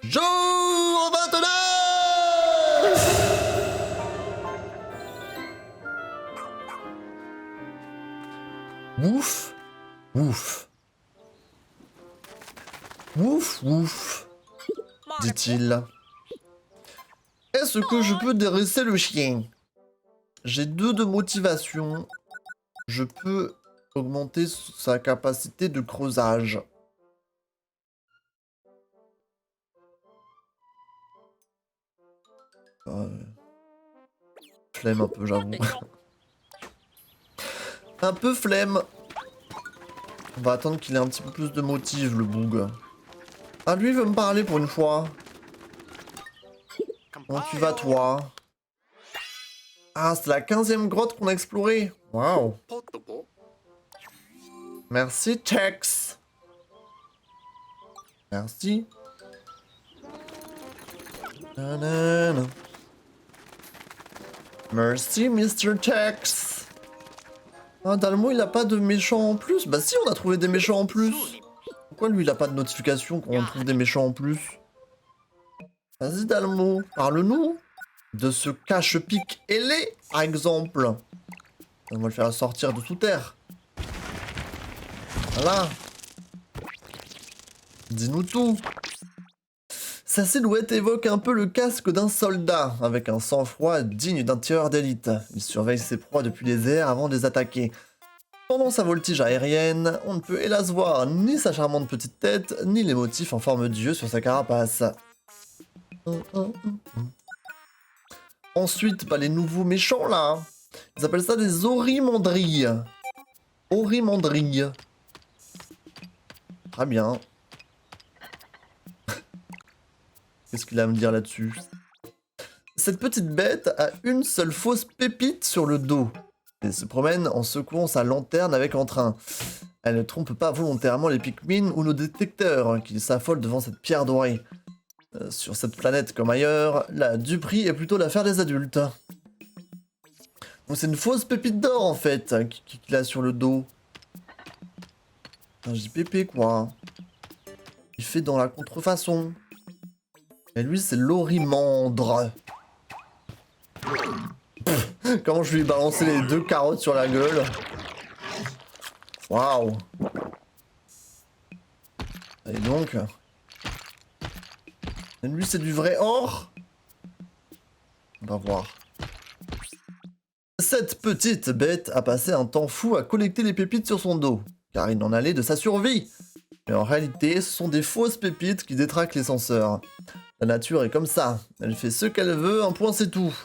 Jour 29. Ouf, ouf. Ouf, ouf, dit-il. Est-ce que je peux dresser le chien? J'ai 2 de motivation. Je peux augmenter sa capacité de creusage. Flemme un peu, j'avoue. Un peu flemme. On va attendre qu'il ait un petit peu plus de motive, le boug. Ah, lui, il veut me parler pour une fois. Comment tu vas, toi? Ah, c'est la 15e grotte qu'on a explorée. Waouh. Merci, Tex. Merci. Nanana. Merci, Mr. Tex. Ah, Dalmo, il a pas de méchants en plus? Bah si, on a trouvé des méchants en plus. Pourquoi lui, il a pas de notification quand on trouve des méchants en plus? Vas-y, Dalmo, parle-nous de ce cache-pique ailé, par exemple. On va le faire sortir de sous terre. Voilà. Dis-nous tout. Sa silhouette évoque un peu le casque d'un soldat, avec un sang-froid digne d'un tireur d'élite. Il surveille ses proies depuis les airs avant de les attaquer. Pendant sa voltige aérienne, on ne peut hélas voir ni sa charmante petite tête, ni les motifs en forme d'yeux sur sa carapace. Ensuite, les nouveaux méchants là. Ils appellent ça des orimandrilles. Orimandrilles. Très bien. Qu'est-ce qu'il a à me dire là-dessus? Cette petite bête a une seule fausse pépite sur le dos. Elle se promène en secouant sa lanterne avec entrain. Elle ne trompe pas volontairement les Pikmin ou nos détecteurs, qui s'affolent devant cette pierre dorée. Sur cette planète comme ailleurs, la duperie est plutôt l'affaire des adultes. Donc c'est une fausse pépite d'or en fait, qu'il a sur le dos. Un JPP quoi. Il fait dans la contrefaçon. Et lui c'est l'orimandre. Comment je lui ai balancé les 2 carottes sur la gueule. Waouh. Et donc... Et lui c'est du vrai or. On va voir. Cette petite bête a passé un temps fou à collecter les pépites sur son dos, car il en allait de sa survie. Mais en réalité, ce sont des fausses pépites qui détraquent les censeurs. La nature est comme ça, elle fait ce qu'elle veut, un point c'est tout.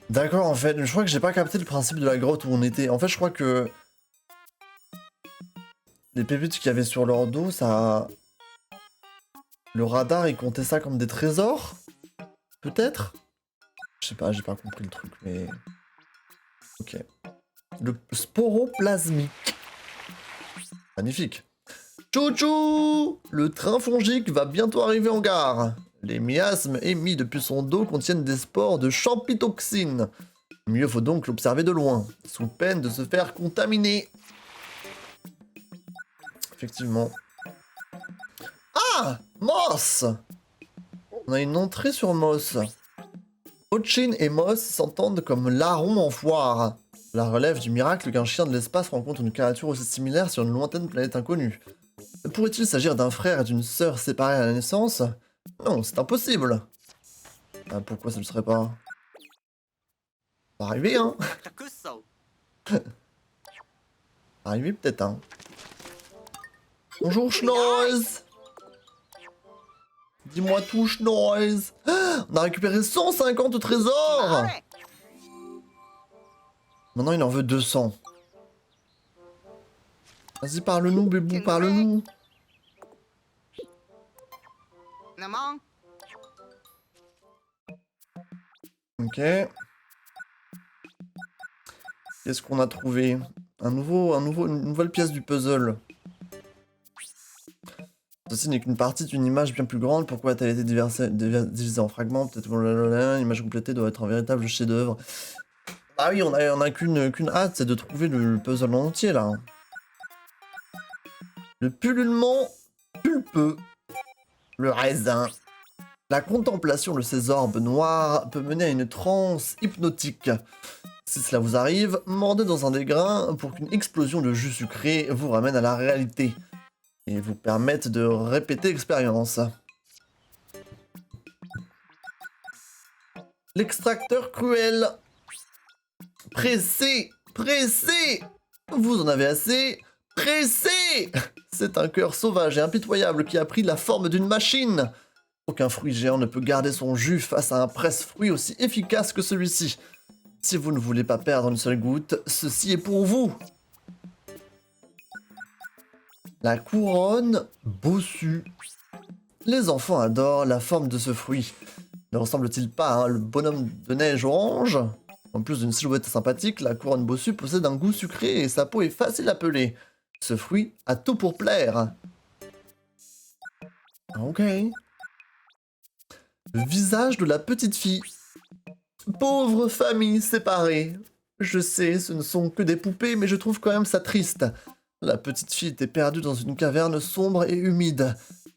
D'accord, en fait, je crois que j'ai pas capté le principe de la grotte où on était. En fait, je crois que... les pépites qu'il y avait sur leur dos, ça... Le radar, il comptait ça comme des trésors? Peut-être? Je sais pas, j'ai pas compris le truc, mais... Ok. Le sporoplasmique. Magnifique. Chouchou! Le train fongique va bientôt arriver en gare. Les miasmes émis depuis son dos contiennent des spores de champitoxine. Mieux vaut donc l'observer de loin, sous peine de se faire contaminer. Effectivement. Ah! Moss! On a une entrée sur Moss. Ochin et Moss s'entendent comme larrons en foire. Cela relève du miracle qu'un chien de l'espace rencontre une créature aussi similaire sur une lointaine planète inconnue. Pourrait-il s'agir d'un frère et d'une sœur séparés à la naissance? Non, c'est impossible. Ah, pourquoi ça ne le serait pas? Ça va arriver, hein? Ça va arriver peut-être, hein? Bonjour, Schnoise! Dis-moi tout, Schnoise! Ah, on a récupéré 150 trésors! Maintenant, il en veut 200. Vas-y, parle-nous, bébou, parle-nous. Ok. Qu'est-ce qu'on a trouvé? Une nouvelle pièce du puzzle. Ceci n'est qu'une partie d'une image bien plus grande. Pourquoi a-t-elle été divisée en fragments? Peut-être l'image complétée doit être un véritable chef-d'œuvre. Ah oui, on a qu'une hâte, c'est de trouver le puzzle en entier là. Le pullulement pulpeux. Le raisin. La contemplation de ces orbes noirs peut mener à une transe hypnotique. Si cela vous arrive, mordez dans un des grains pour qu'une explosion de jus sucré vous ramène à la réalité et vous permette de répéter l'expérience. L'extracteur cruel. Pressez, pressez. Vous en avez assez. Pressez. C'est un cœur sauvage et impitoyable qui a pris la forme d'une machine. Aucun fruit géant ne peut garder son jus face à un presse-fruit aussi efficace que celui-ci. Si vous ne voulez pas perdre une seule goutte, ceci est pour vous. La couronne bossue. Les enfants adorent la forme de ce fruit. Ne ressemble-t-il pas à le bonhomme de neige orange? En plus d'une silhouette sympathique, la couronne bossue possède un goût sucré et sa peau est facile à peler. Ce fruit a tout pour plaire. Ok. Le visage de la petite fille. Pauvre famille séparée. Je sais, ce ne sont que des poupées, mais je trouve quand même ça triste. La petite fille était perdue dans une caverne sombre et humide.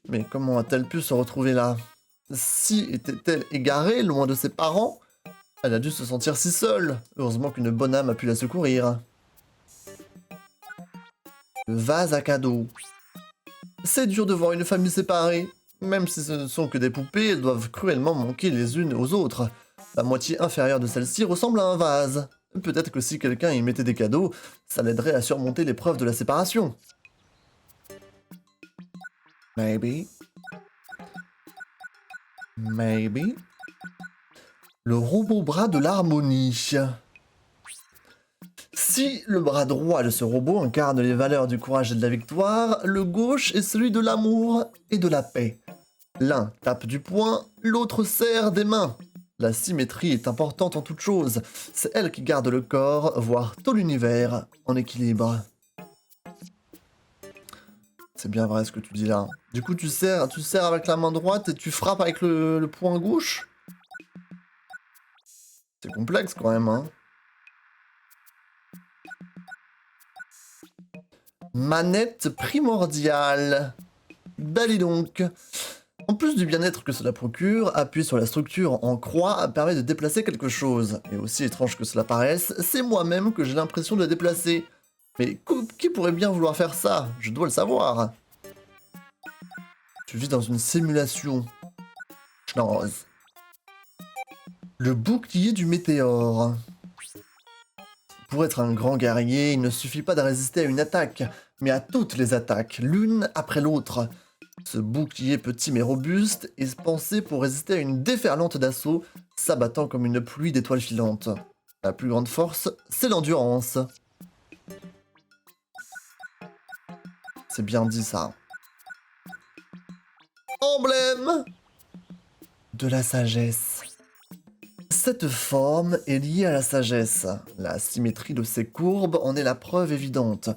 Mais comment a-t-elle pu se retrouver là? Si était-elle égarée, loin de ses parents? Elle a dû se sentir si seule. Heureusement qu'une bonne âme a pu la secourir. Le vase à cadeaux. C'est dur de voir une famille séparée. Même si ce ne sont que des poupées, elles doivent cruellement manquer les unes aux autres. La moitié inférieure de celle-ci ressemble à un vase. Peut-être que si quelqu'un y mettait des cadeaux, ça l'aiderait à surmonter l'épreuve de la séparation. Maybe. Maybe. Le robot bras de l'harmonie. Si le bras droit de ce robot incarne les valeurs du courage et de la victoire, le gauche est celui de l'amour et de la paix. L'un tape du poing, l'autre serre des mains. La symétrie est importante en toute chose. C'est elle qui garde le corps, voire tout l'univers, en équilibre. C'est bien vrai ce que tu dis là. Du coup, tu serres avec la main droite et tu frappes avec le poing gauche? C'est complexe quand même, hein. Manette primordiale. Dali donc. En plus du bien-être que cela procure, appuyer sur la structure en croix permet de déplacer quelque chose. Et aussi étrange que cela paraisse, c'est moi-même que j'ai l'impression de la déplacer. Mais qui pourrait bien vouloir faire ça? Je dois le savoir. Tu vis dans une simulation. Schnoz. Le bouclier du météore. Pour être un grand guerrier, il ne suffit pas de résister à une attaque, mais à toutes les attaques, l'une après l'autre. Ce bouclier petit mais robuste est pensé pour résister à une déferlante d'assaut, s'abattant comme une pluie d'étoiles filantes. La plus grande force, c'est l'endurance. C'est bien dit ça. Emblème de la sagesse. Cette forme est liée à la sagesse. La symétrie de ses courbes en est la preuve évidente.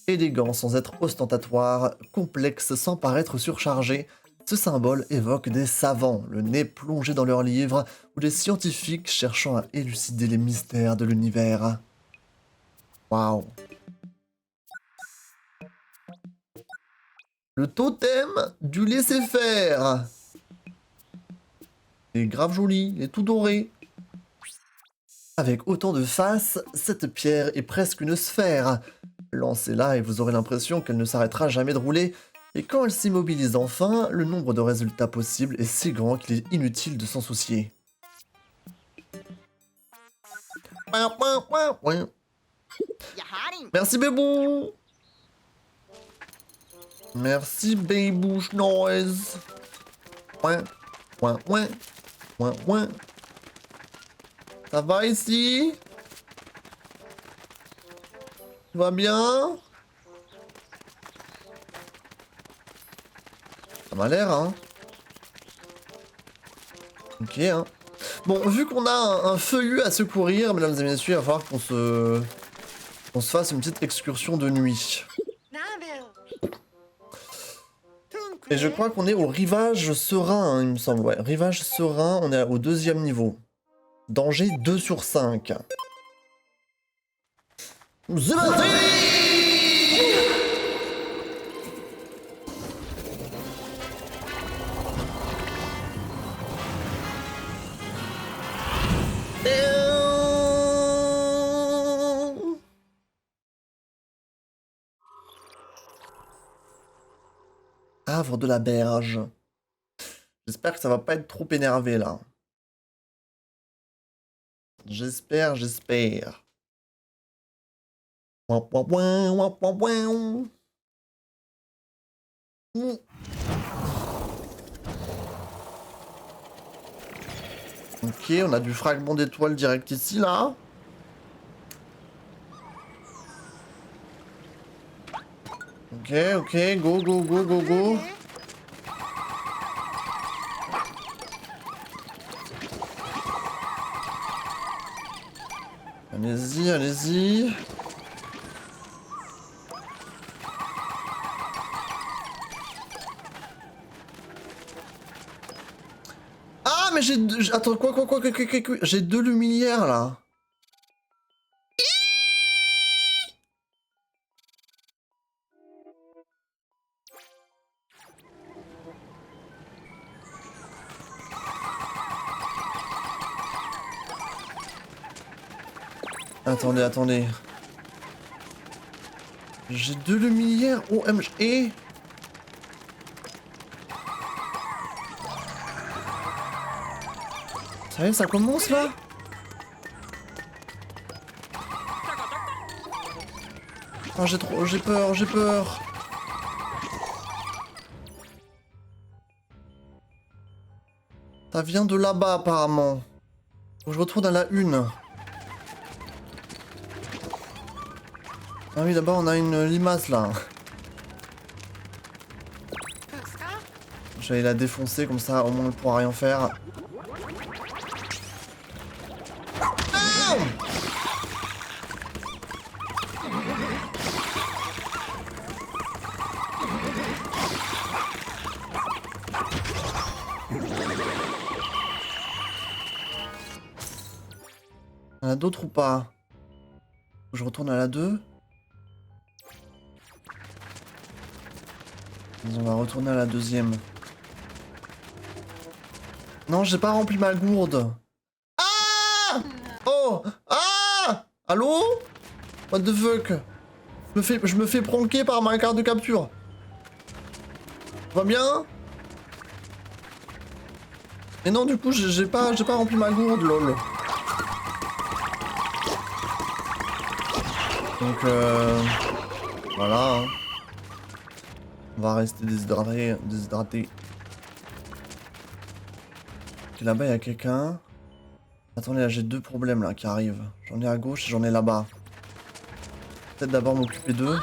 Élégant sans être ostentatoire, complexe sans paraître surchargé, ce symbole évoque des savants, le nez plongé dans leurs livres, ou des scientifiques cherchant à élucider les mystères de l'univers. Waouh! Le totem du laisser-faire. Il est grave joli, il est tout doré. Avec autant de faces, cette pierre est presque une sphère. Lancez-la et vous aurez l'impression qu'elle ne s'arrêtera jamais de rouler. Et quand elle s'immobilise enfin, le nombre de résultats possibles est si grand qu'il est inutile de s'en soucier. Merci Bébou. Merci Babouche Noise. Ouin, ouin, ouin, ouin, ouin. Ça va ici? Tout va bien? Ça m'a l'air, hein? Ok, hein. Bon, vu qu'on a un feuillu à secourir, mesdames et messieurs, il va falloir qu'on se fasse une petite excursion de nuit. Et je crois qu'on est au rivage serein, hein, il me semble. Ouais, rivage serein, on est au 2e niveau. Danger 2 sur 5. C'est parti! Havre de la Berge. J'espère que ça va pas être trop énervé là. J'espère. Ouin, ouin, ouin, ouin, ouin, ouin. Ok, on a du fragment d'étoile direct ici là. Ok, go. Allez-y. Ah, mais attends, quoi, j'ai 2 luminaires là. Attendez. J'ai 2 luminaires, OMG. Ça y est, ça commence là? Oh, j'ai peur. Ça vient de là-bas apparemment. Faut que je retourne à la 1. Ah oui, là-bas on a une limace là. J'allais la défoncer comme ça, au moins elle pourra rien faire. Ah! Il y en a d'autres ou pas? Faut que je retourne à la 2. On va retourner à la 2e. Non, j'ai pas rempli ma gourde. Ah! Oh! Ah! Allô? What the fuck? Je me fais pranker par ma carte de capture. Va bien? Et non, du coup, j'ai pas rempli ma gourde, lol. Donc, voilà. Hein. On va rester déshydraté. Ok, là-bas, il y a quelqu'un. Attendez, là, j'ai 2 problèmes là qui arrivent. J'en ai à gauche et j'en ai là-bas. Peut-être d'abord m'occuper d'eux.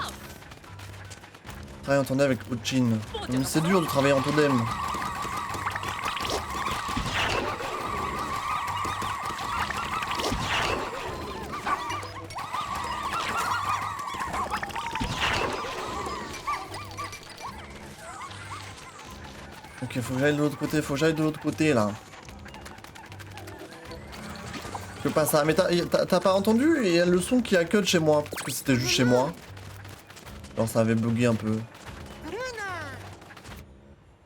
Travailler en tandem avec Ochin. Mais c'est dur de travailler en tandem. Ok, faut que j'aille de l'autre côté, là. Je peux pas ça. Mais t'as pas entendu? Il y a le son qui a cut chez moi. Parce que c'était juste chez moi. Alors ça avait bugué un peu.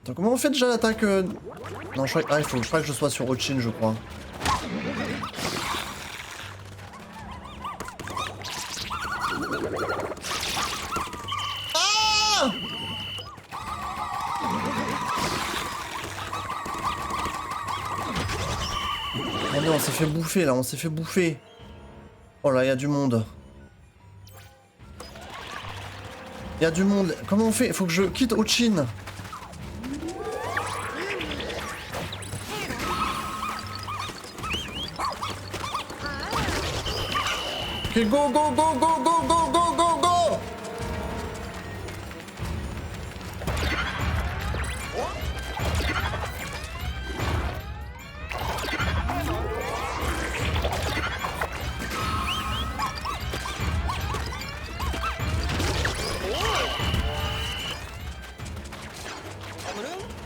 Attends, comment on fait déjà l'attaque Non, je crois que... Ah, il faut pas que je sois sur Ochin, je crois. Ah! Oh non, on s'est fait bouffer là, Oh là, il y a du monde. Il y a du monde. Comment on fait? Faut que je quitte Ochin. Ok, go!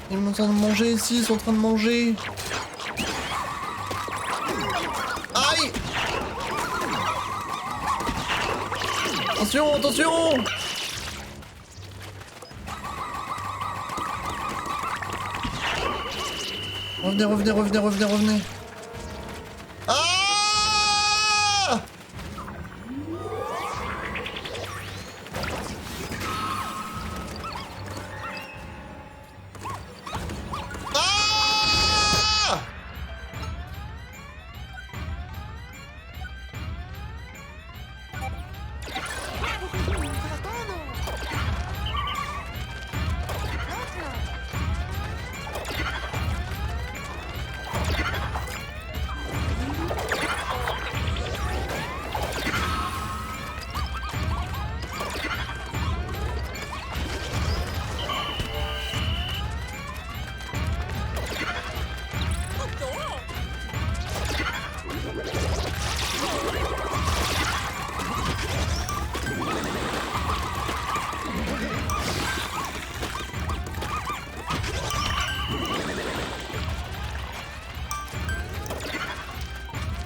Ils sont en train de manger ici, ils sont en train de manger. Aïe! Attention! Revenez. Ah!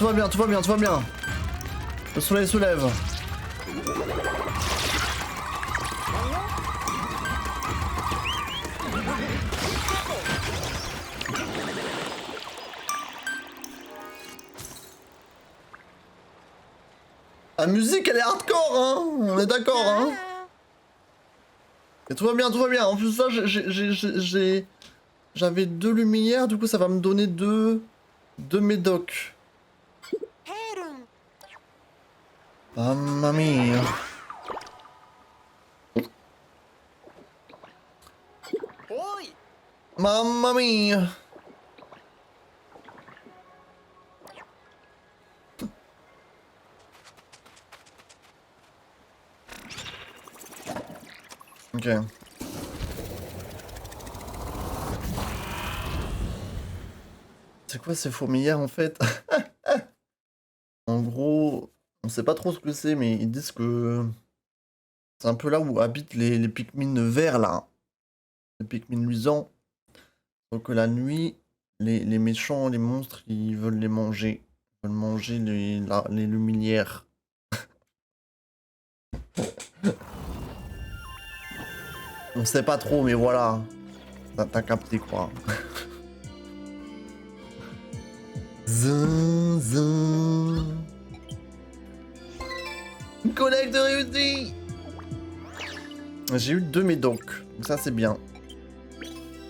Tout va bien, tout va bien, tout va bien. Le soleil se lève. La musique, elle est hardcore, hein. On est d'accord, hein. Et tout va bien, tout va bien. En plus, ça, j'avais 2 lumières, du coup, ça va me donner 2 médocs. Mamma mia. Mamma mia. Ok. C'est quoi ces fourmilières en fait? En gros, on sait pas trop ce que c'est, mais ils disent que c'est un peu là où habitent les Pikmin verts là. Les Pikmin luisants. Donc la nuit, les méchants, les monstres, ils veulent les manger. Ils veulent manger les luminaires. On sait pas trop, mais voilà. T'as capté quoi. Zin, zin. Collecte réussie. J'ai eu 2 médocs, donc ça c'est bien.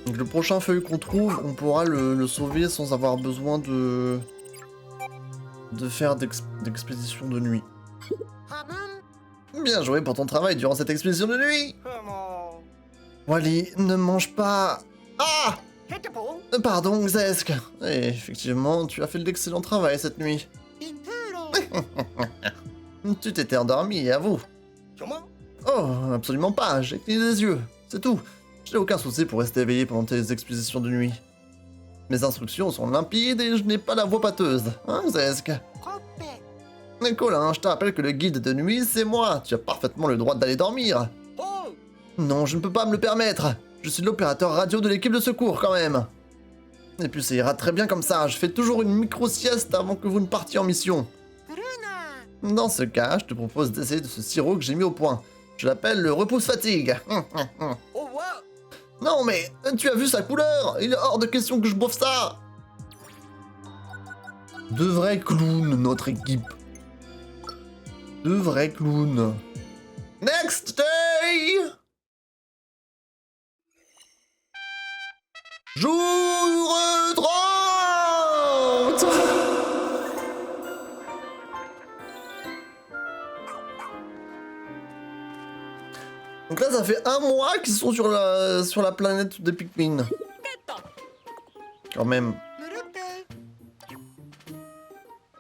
Donc le prochain feuille qu'on trouve, on pourra le sauver sans avoir besoin de faire d'expédition de nuit. Bien joué pour ton travail durant cette expédition de nuit. Wally, ne mange pas. Ah! Pardon, Zesk. Et effectivement, tu as fait de l'excellent travail cette nuit. Tu t'étais endormi, à vous. Oh, absolument pas, j'ai cligné les yeux, c'est tout. Je n'ai aucun souci pour rester éveillé pendant tes expéditions de nuit. Mes instructions sont limpides et je n'ai pas la voix pâteuse, hein, Zesk? Colin, je te rappelle que le guide de nuit, c'est moi. Tu as parfaitement le droit d'aller dormir. Non, je ne peux pas me le permettre. Je suis l'opérateur radio de l'équipe de secours, quand même. Et puis ça ira très bien comme ça, je fais toujours une micro-sieste avant que vous ne partiez en mission. Dans ce cas, je te propose d'essayer de ce sirop que j'ai mis au point. Je l'appelle le repousse-fatigue. Non mais, tu as vu sa couleur? Il est hors de question que je boive ça. De vrais clowns, notre équipe. De vrais clowns. Next day! Jour 30! Donc là, ça fait 1 mois qu'ils sont sur la planète des Pikmin. Quand même.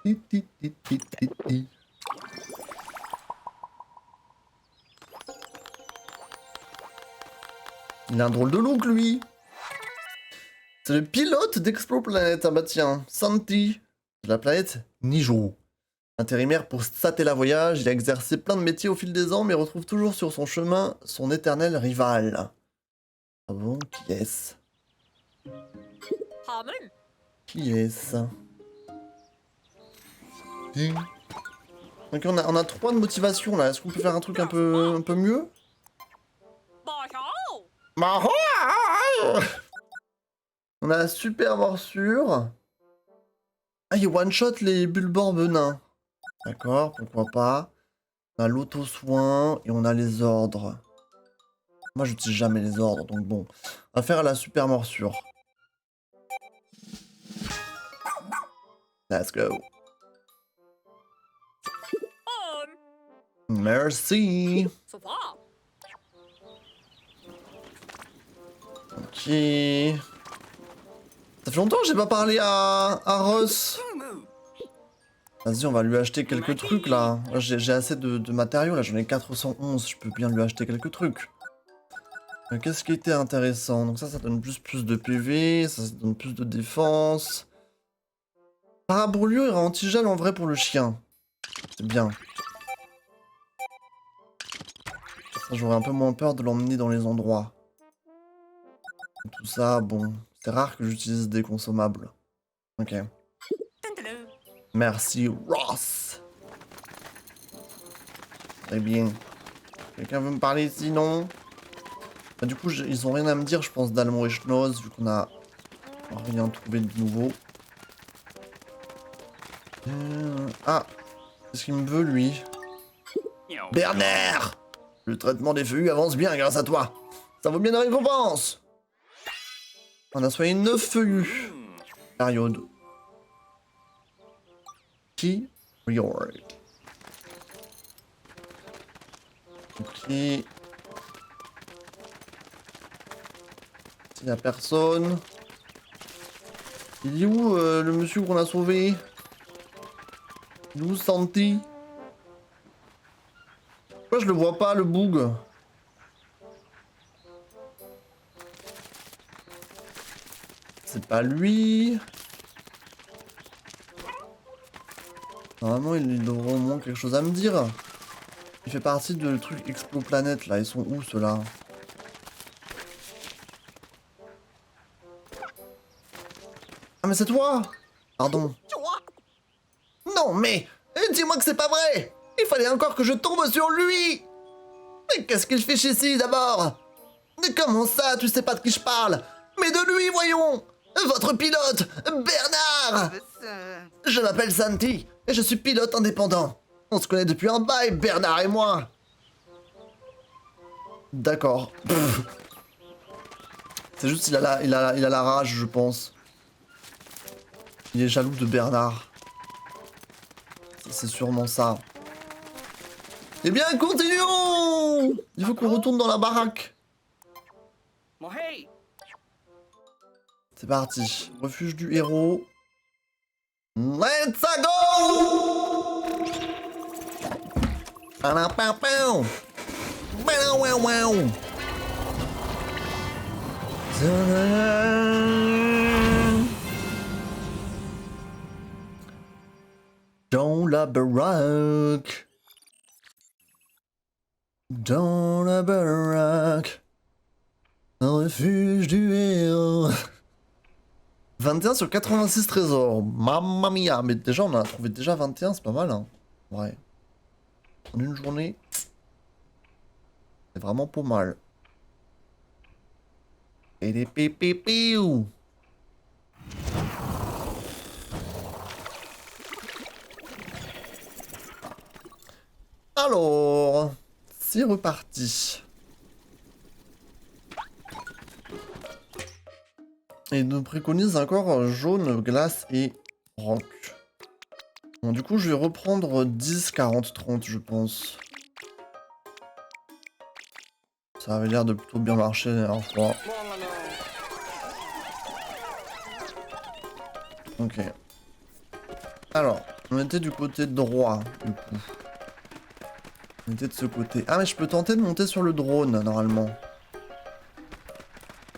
Il a un drôle de look, lui. C'est le pilote d'Exploplanet. Ah bah tiens, Santi, de la planète Nijo. Intérimaire pour Satella Voyage, il a exercé plein de métiers au fil des ans, mais retrouve toujours sur son chemin son éternel rival. Ah bon, qui est-ce? Qui est-ce? Donc on a 3 de motivation là, est-ce qu'on peut faire un truc un peu mieux? On a la super morsure. Ah, il one-shot les Bulborb nains. D'accord, pourquoi pas. On a l'auto-soin et on a les ordres. Moi, j'utilise jamais les ordres, donc bon. On va faire la super morsure. Let's go. Merci. Ok. Ça fait longtemps que j'ai pas parlé à Ross. Vas-y, on va lui acheter quelques trucs là. J'ai assez de matériaux là, j'en ai 411, je peux bien lui acheter quelques trucs. Qu'est-ce qui était intéressant? Donc ça donne plus de PV, ça donne plus de défense. Parabrûlure et antigel en vrai pour le chien. C'est bien. Ça, j'aurais un peu moins peur de l'emmener dans les endroits. Tout ça, bon, c'est rare que j'utilise des consommables. Ok. Merci, Ross. Très bien. Quelqu'un veut me parler sinon? Bah, du coup, ils ont rien à me dire, je pense, d'Almo et Schnoz, vu qu'on a rien trouvé de nouveau. Ah, qu'est-ce qu'il me veut, lui? Bernard! Le traitement des feuillus avance bien grâce à toi. Ça vaut bien la récompense. On a soigné 9 feuillus. Période. Qui? Reward. Ok. S'il y a personne. Il est où le monsieur qu'on a sauvé? Il est où Santi? Pourquoi je le vois pas, le boug? C'est pas lui. Normalement, il devrait au moins quelque chose à me dire. Il fait partie de truc Explo-Planète, là. Ils sont où, ceux-là? Ah, mais c'est toi! Pardon. Non, mais... dis-moi que c'est pas vrai! Il fallait encore que je tombe sur lui! Mais qu'est-ce qu'il fait ici, d'abord? Mais comment ça, tu sais pas de qui je parle? Mais de lui, voyons! Votre pilote, Bernard! Je m'appelle Santi, et je suis pilote indépendant. On se connaît depuis un bail, Bernard et moi. D'accord. C'est juste il a la rage, je pense. Il est jaloux de Bernard. C'est sûrement ça. Eh bien, continuons! Il faut qu'on retourne dans la baraque. C'est parti. Refuge du héros. Let's go! Dans la baraque. Dans la baraque. Un refuge du héros. 21 sur 86 trésors. Mamma mia. Mais déjà, on en a trouvé déjà 21, c'est pas mal, hein. Ouais. En une journée. C'est vraiment pas mal. Et des pipipiou. Alors, c'est reparti. Et il nous préconise encore jaune, glace et roc. Bon, du coup, je vais reprendre 10, 40, 30, je pense. Ça avait l'air de plutôt bien marcher la dernière fois. Ok. Alors, on était du côté droit, du coup. On était de ce côté. Ah, mais je peux tenter de monter sur le drone, normalement.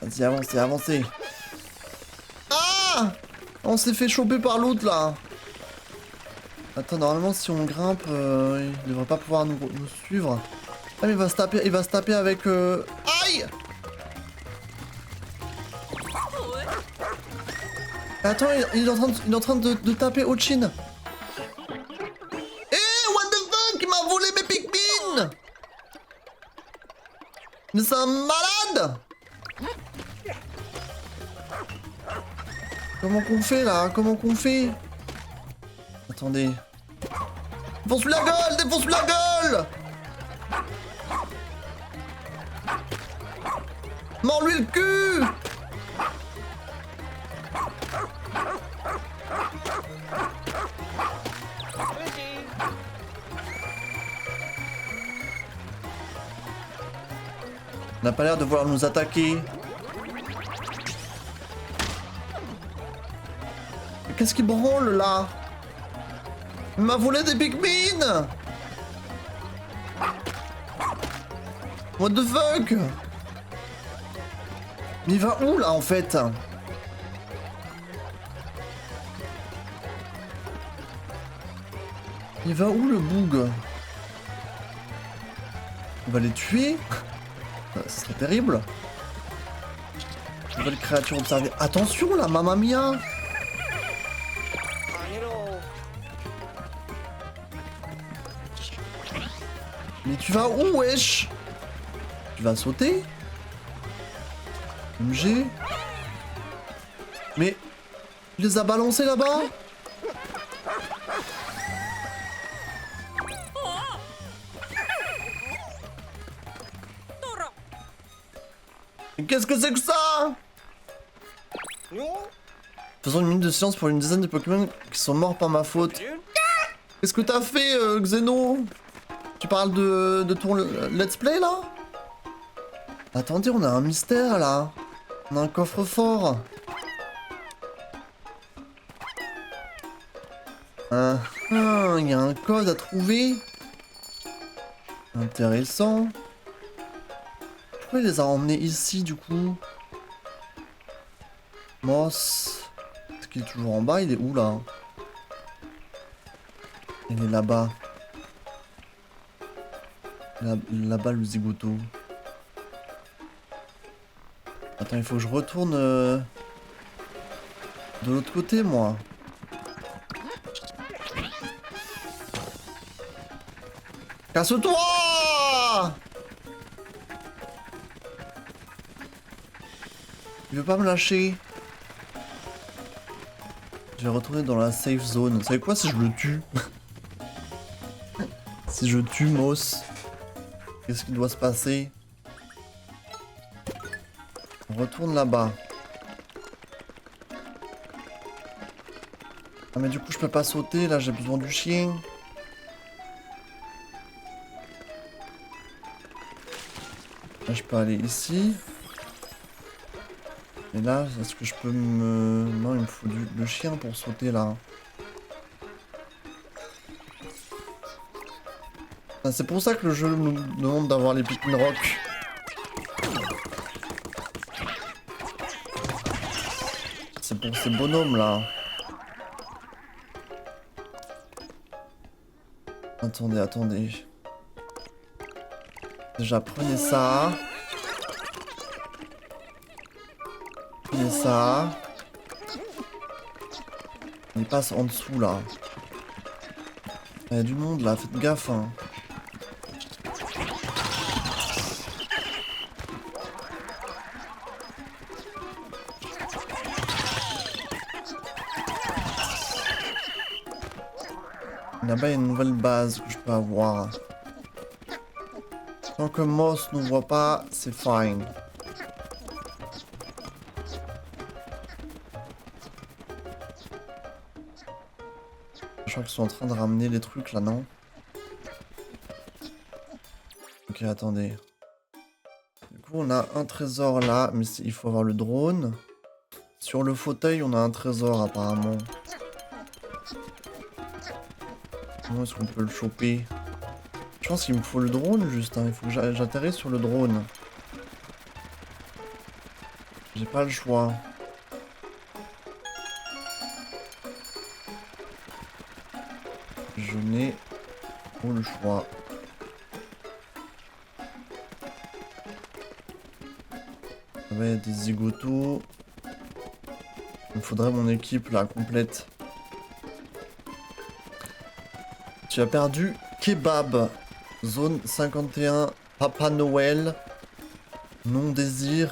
Vas-y, avancez, avancez. Ah! On s'est fait choper par l'autre, là. Attends, normalement, si on grimpe, il devrait pas pouvoir nous suivre. Ah, mais il va se taper avec... Aïe! Attends, il est en train de taper Ochin. What the fuck? Il m'a volé mes Pikmin! Mais c'est un malade! Comment qu'on fait là? Comment qu'on fait? Attendez. Défonce-lui la gueule! Défonce-lui la gueule! Mords-lui le cul! On n'a pas l'air de vouloir nous attaquer. Mais qu'est-ce qui branle là? Il m'a volé des Pikmin! What the fuck? Mais il va où là en fait? Il va où le boug? On va les tuer? Ce serait terrible. Nouvelle créature observée. Attention là, mamma mia! Tu vas où, wesh? Tu vas sauter? MG? Mais... Tu les as balancés là-bas? Mais qu'est-ce que c'est que ça? Faisons une minute de silence pour une dizaine de Pokémon qui sont morts par ma faute. Qu'est-ce que t'as fait, Xeno? Tu parles de ton let's play, là? Attendez, on a un mystère, là. On a un coffre-fort. Il y a un code à trouver. Intéressant. Pourquoi il les a emmenés ici, du coup? Moss. Est-ce qu'il est toujours en bas? Il est où, là? Il est là-bas. Là-bas, le zigoto. Attends, il faut que je retourne de l'autre côté, moi. Casse-toi! Il veut pas me lâcher. Je vais retourner dans la safe zone. Vous savez quoi si je le tue? Si je tue Moss, qu'est-ce qui doit se passer? On retourne là-bas. Ah mais du coup je peux pas sauter, là j'ai besoin du chien. Là je peux aller ici. Et là, est-ce que je peux me... Non, il me faut le chien pour sauter là. Ah, c'est pour ça que le jeu nous demande d'avoir les Pikmin Rock. C'est pour ces bonhommes là. Attendez, attendez. Déjà, prenez ça. Prenez ça. Il passe en dessous là. Il y a du monde là, faites gaffe. Hein. Là-bas, il y a une nouvelle base que je peux avoir. Tant que Moss ne voit pas, c'est fine. Je crois qu'ils sont en train de ramener les trucs là, non? Ok, attendez. Du coup, on a un trésor là, mais il faut avoir le drone. Sur le fauteuil, on a un trésor apparemment. Comment est-ce qu'on peut le choper? Je pense qu'il me faut le drone juste, hein. Il faut que j'atterrisse sur le drone. J'ai pas le choix. Je n'ai pas le choix. Ouais, des zigotos. Il me faudrait mon équipe là, complète. Tu as perdu Kebab. Zone 51. Papa Noël. Non-désir.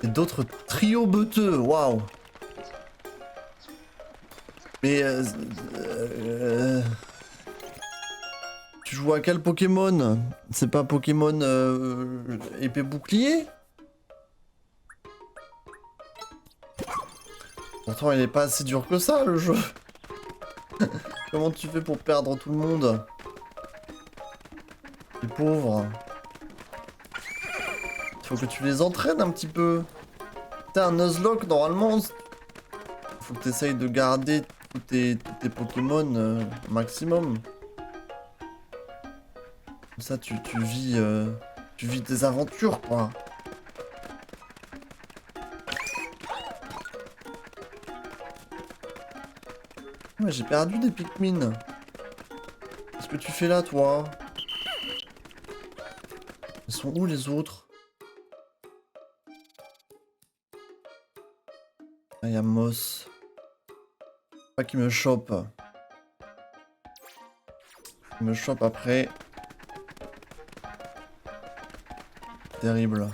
Et d'autres trios beuteux. Waouh. Mais... tu joues à quel Pokémon? C'est pas Pokémon épée bouclier? Pourtant il est pas si dur que ça le jeu. Comment tu fais pour perdre tout le monde? Les pauvres. Il faut que tu les entraînes un petit peu. T'es un Nuzlocke normalement. Faut que tu essayes de garder tous tes Pokémon maximum. Comme ça tu vis tes aventures quoi. Ouais, j'ai perdu des Pikmin. Qu'est-ce que tu fais là, toi? Ils sont où les autres? Ah, il y a Moss. Pas qu'il me chope. Il me chope après. Terrible.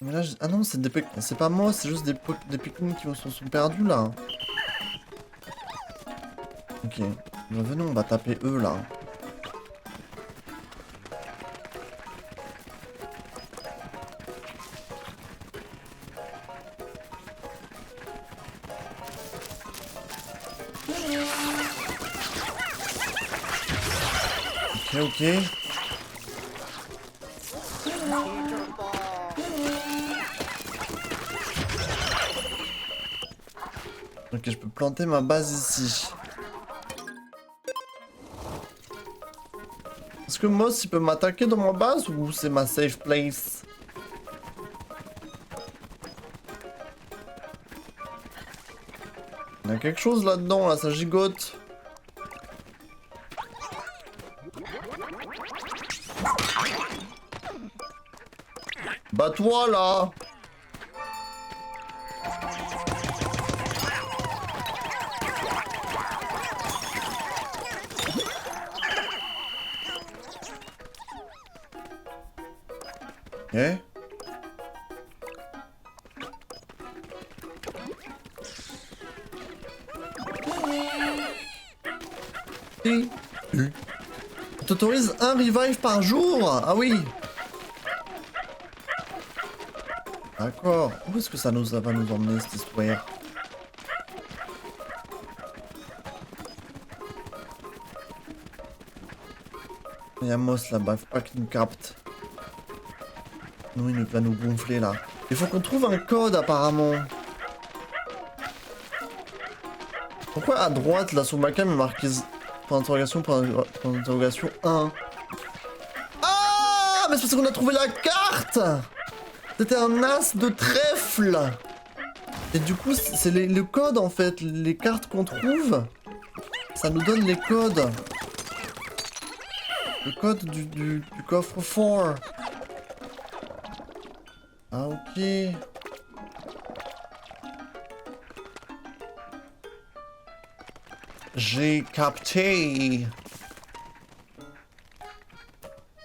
Mais là, ah non, c'est pas moi, c'est juste des Pikmin qui sont perdus là. Ok, venez, on va taper eux là. Ok, ok. Ok, je peux planter ma base ici. Est-ce que Moss il peut m'attaquer dans ma base ou c'est ma safe place? Il y a quelque chose là-dedans, là, ça gigote. Bats-toi là! Ok. On t'autorise un revive par jour? Ah oui! D'accord. Où est-ce que ça va nous emmener cette histoire? Il y a Moss là-bas, faut pas qu'il nous capte. Non, il va nous gonfler là. Il faut qu'on trouve un code apparemment. Pourquoi à droite là sur ma cam il est marqué point d'interrogation 1? Ah, mais c'est parce qu'on a trouvé la carte! C'était un as de trèfle! Et du coup, c'est le code en fait, les cartes qu'on trouve, ça nous donne les codes. Le code du coffre fort. Ah ok. J'ai capté.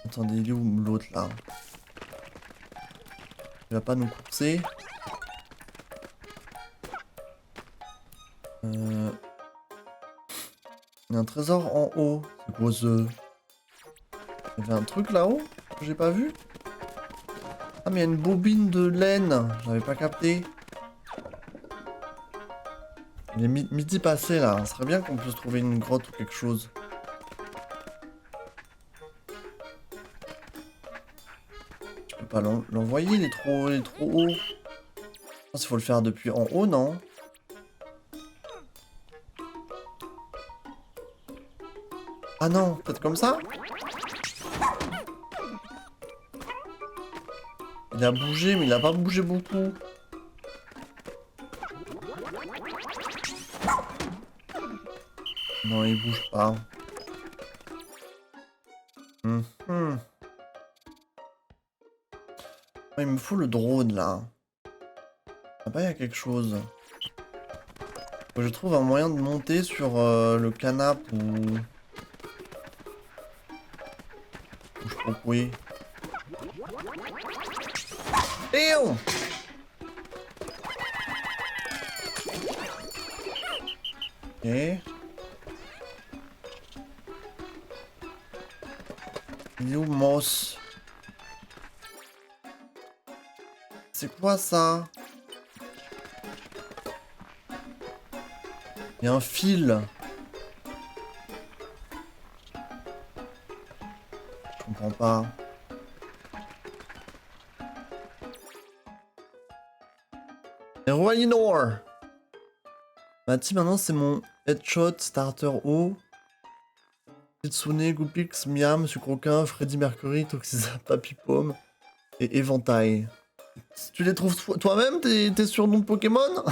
Attendez, il est où l'autre là? Il va pas nous courser. Il y a un trésor en haut. C'est quoi ça? Il y avait un truc là-haut que j'ai pas vu? Ah mais il y a une bobine de laine. J'avais pas capté. Il est midi passé là. Ce serait bien qu'on puisse trouver une grotte ou quelque chose. Je peux pas l'envoyer, il est trop haut. Je pense qu'il faut le faire depuis en haut, non? Ah non, peut-être comme ça? Il a bougé, mais il a pas bougé beaucoup. Non, il bouge pas. Il me faut le drone là. Là-bas, il y a quelque chose. Faut que je trouve un moyen de monter sur le canapé ou... je peux couper. Léon! Ok. Il est où Moss? C'est quoi ça? Il y a un fil. Je comprends pas. Et Royinor. Ma team maintenant c'est mon headshot, starter O. Kitsune, Goopix, Miam, Sucroquin, Freddy Mercury, Toxiza, Papy Pomme et Éventail. Si tu les trouves toi-même, tes surnoms de Pokémon?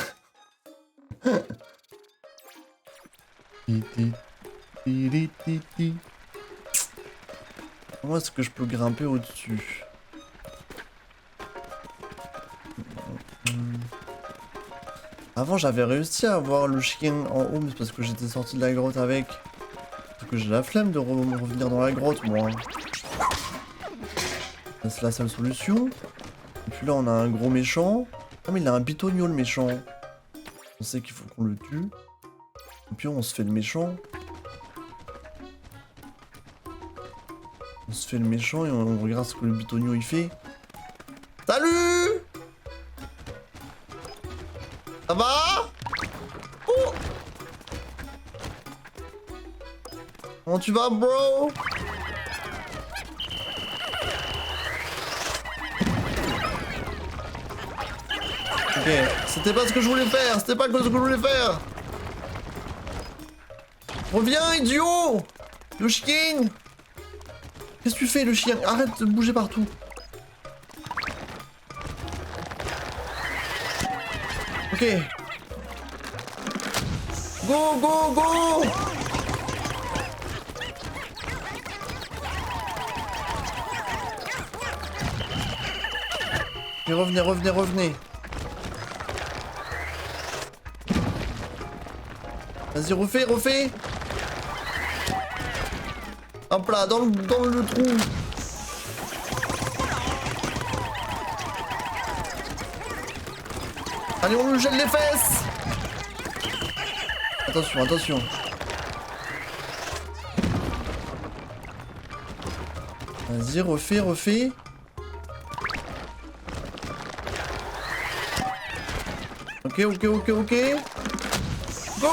Comment est-ce que je peux grimper au-dessus? Avant j'avais réussi à voir le chien en haut, mais c'est parce que j'étais sorti de la grotte avec. Parce que j'ai la flemme de revenir dans la grotte moi. C'est la seule solution. Et puis là on a un gros méchant. Ah mais il a un bitonio le méchant. On sait qu'il faut qu'on le tue. Et puis on se fait le méchant. On se fait le méchant et on regarde ce que le bitonio il fait. Salut! Ça va? Oh! Comment tu vas, bro? Ok, c'était pas ce que je voulais faire, c'était pas ce que je voulais faire. Reviens, idiot! Le chien! Qu'est-ce que tu fais, le chien? Arrête de bouger partout. Ok. Go, go, go! Et revenez, revenez, revenez. Vas-y, refais, refais. Hop là, dans le trou. Allez, on lui jette les fesses. Attention, attention. Vas-y, refais, refais. Ok, ok, ok, ok. Go!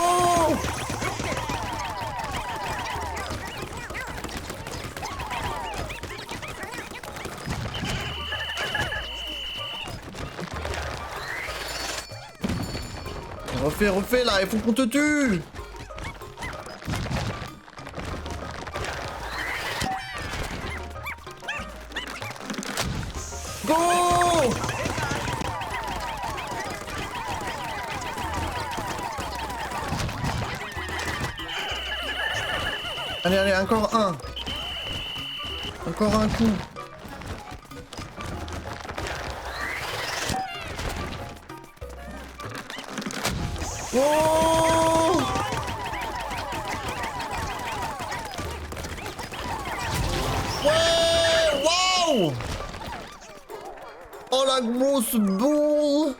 Refais, refais là, il faut qu'on te tue! Go! Allez, allez, encore un. Encore un coup. Oh! Ouais! Wow! Oh la grosse boule!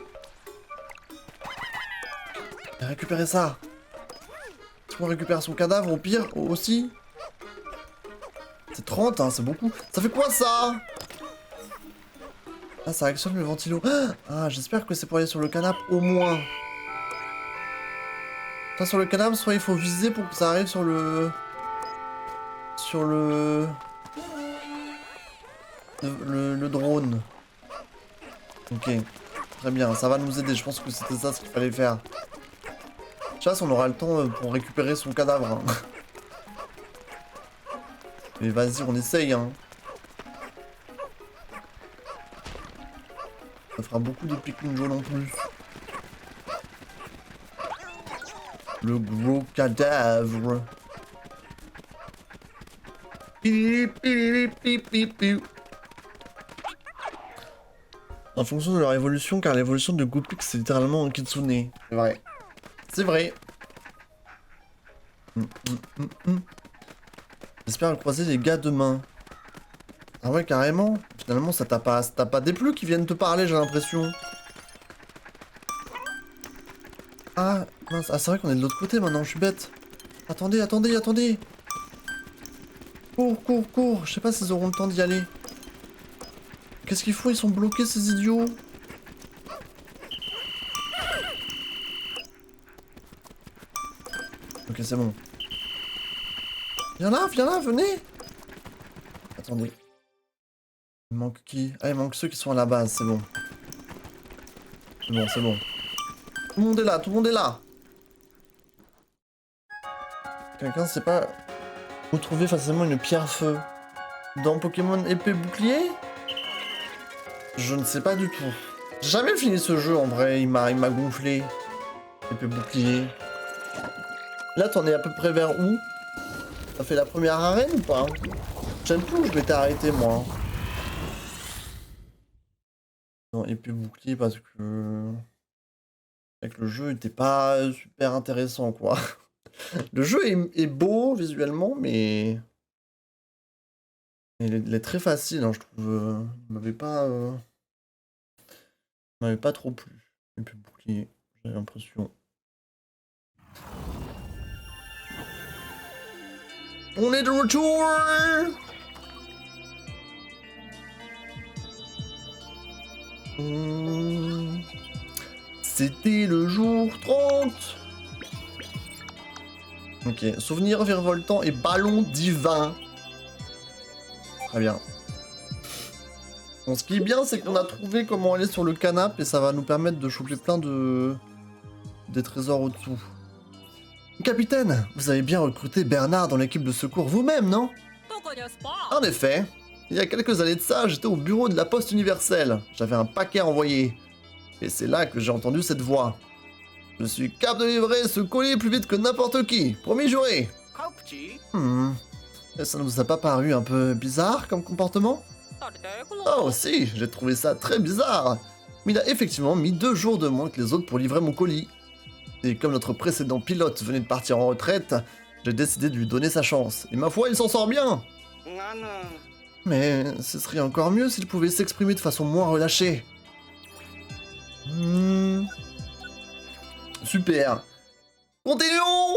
Récupérer ça. Est-ce qu'on récupère son cadavre au pire aussi? C'est 30, hein, c'est beaucoup. Ça fait quoi ça? Ah, ça actionne le ventilo. Ah, j'espère que c'est pour aller sur le canapé au moins. Soit sur le canapé, soit il faut viser pour que ça arrive sur le... Sur le... Le drone. Ok. Très bien, ça va nous aider. Je pense que c'était ça ce qu'il fallait faire. Je sais pas si on aura le temps pour récupérer son cadavre. Hein. Mais vas-y, on essaye. Hein. Ça fera beaucoup de pickling jaune en plus. Le gros cadavre. En fonction de leur évolution, car l'évolution de Goopix c'est littéralement un kitsune. C'est vrai. C'est vrai. J'espère croiser les gars demain. Ah ouais, carrément. Finalement, ça t'a pas déplu qu'ils viennent te parler, j'ai l'impression. Ah, mince. Ah, c'est vrai qu'on est de l'autre côté maintenant, je suis bête. Attendez, attendez, attendez. Cours, cours, cours. Je sais pas s'ils auront le temps d'y aller. Qu'est-ce qu'il faut? Ils sont bloqués, ces idiots. Ok, c'est bon. Viens là, venez. Attendez. Il manque qui? Ah, il manque ceux qui sont à la base, c'est bon. C'est bon, c'est bon. Tout le monde est là, tout le monde est là. Quelqu'un sait pas où trouver facilement une pierre feu? Dans Pokémon épée bouclier? Je ne sais pas du tout. J'ai jamais fini ce jeu en vrai, il m'a gonflé. Épée bouclier. Là, t'en es à peu près vers où? T'as fait la première arène ou pas? Je sais plus où je m'étais arrêté, moi. Non, épée bouclier parce que... Avec le jeu était pas super intéressant, quoi. Le jeu est beau visuellement, mais... Il est très facile, hein, je trouve. Il m'avait pas trop plu. Épée bouclier, j'ai l'impression. On est de retour! C'était le jour 30. Ok, souvenir virevoltant et ballon divin. Très bien. Bon, ce qui est bien, c'est qu'on a trouvé comment aller sur le canapé et ça va nous permettre de choper plein des trésors au-dessous. Capitaine, vous avez bien recruté Bernard dans l'équipe de secours vous-même, non? En effet. Il y a quelques années de ça, j'étais au bureau de la Poste universelle. J'avais un paquet à envoyer. Et c'est là que j'ai entendu cette voix. Je suis capable de livrer ce colis plus vite que n'importe qui. Promis juré. Et ça ne vous a pas paru un peu bizarre comme comportement? Oh si, j'ai trouvé ça très bizarre. Mais il a effectivement mis 2 jours de moins que les autres pour livrer mon colis. Et comme notre précédent pilote venait de partir en retraite, j'ai décidé de lui donner sa chance. Et ma foi, il s'en sort bien. Mais ce serait encore mieux s'il pouvait s'exprimer de façon moins relâchée. Super. Continuons.